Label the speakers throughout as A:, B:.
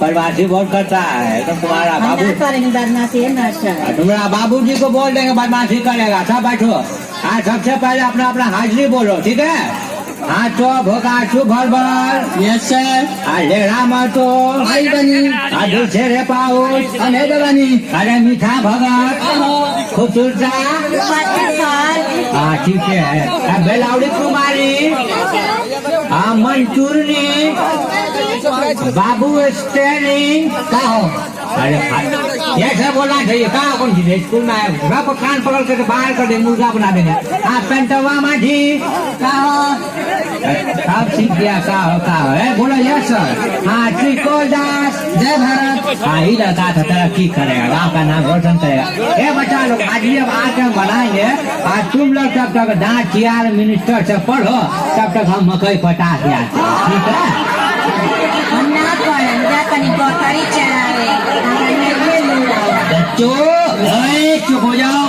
A: बदमाशी बहुत करता है तो तुम्हारा बाबू
B: करेंगे बदमाशी है ना।
A: तुम्हारा बाबूजी को बोल देंगे बदमाशी करेगा। सब बैठो। हाँ सबसे पहले अपना अपना हाजिरी बोलो ठीक है। हाँ तो भोकाशु भरभर।
C: Yes sir.
A: लेरा मतो
C: भाई बनी।
A: दूसरे रे पाउस
C: अने बनी।
A: अरे मीठा भगत खूबसूरता। हाँ ठीक है। बेलाउड़ी कुमारी। हाँ मंचूरनी। बाबू स्टेरिंग का हो। अरे ये सब बोलना चाहिए। कहाँ कौन सी स्कूल में आए को कान पकड़ करके बाहर कर दे मुर्गा बना देंगे। हाँ पेंटवा माझी का हो। अब सीख गया का हो है बोलो यस सर। हाँ त्रिकोल दास जय भारत। हाँ ही लगा था तरक्की करेगा गाँव का नाम रोशन करेगा। ये बच्चा लोग आज भी अब आके हम बनाएंगे। आज तुम लोग तब तक डांट चियार मिनिस्टर से पढ़ो तब तक हम मकई पटा के आते हैं ठीक है।
B: हम ना पढ़ेंगे कहीं बकरी चरावे।
C: चुप हो जाओ।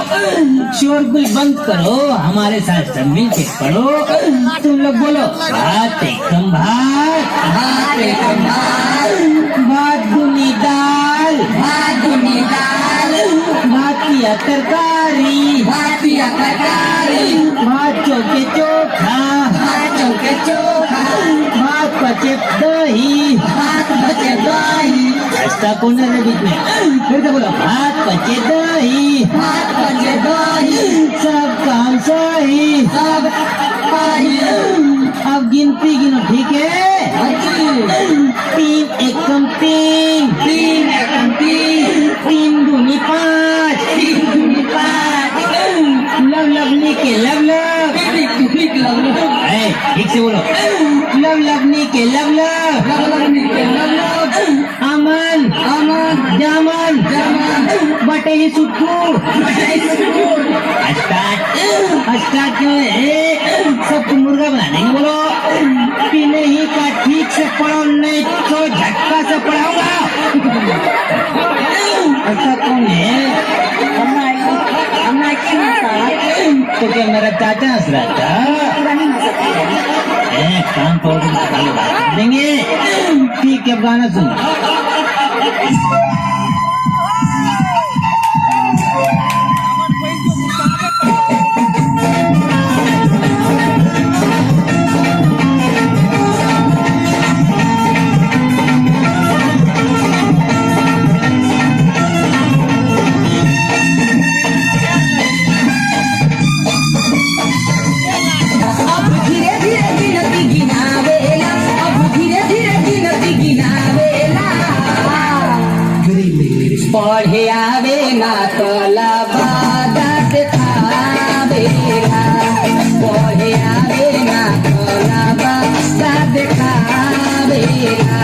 C: शोरगुल बंद करो। हमारे साथ सब मिल के पढ़ो। तुम लोग बोलो भात एकम भात।
B: भात एकम भात।
C: भात दुनी दाल।
B: भात दुनी दाल।
C: भातिया तरकारी।
B: भातिया तरकारी।
C: भात चौके चोखा।
B: भात चौके चोखा।
C: भात पचे दही।
B: भात बचे दही।
C: ऐसा कौन है बीच में। फिर से बोलो भात पचे दही।
B: भात बचे दही।
C: सब काम सही।
B: सब सही।
C: अब गिनती गिनो ठीक है। तीन एकम तीन।
B: तीन एकम तीन।
C: तीन दूनी पाँच।
B: तीन दूनी पाँच।
C: लव लवनी के लव लव। ठीक से बोलो लव लवनी के लव लव।
B: लव लवनी के लव लव।
C: अमन
B: अमन।
C: जामन
B: जामन।
C: बटे ही सुखू। स्टार्ट क्यों है। सबको मुर्गा बना देंगे बोलो। पीने ही का ठीक से पढ़ो नहीं तो झटका से पढ़ाऊंगा। ऐसा कौन है। तो क्या मेरा चाचा हंस रहा था। काम पर बात देंगे ठीक है। गाना सुन।
B: पढ़े आवे ना तलबा देखावेला। पढ़े आवे ना तलबा देखावेला।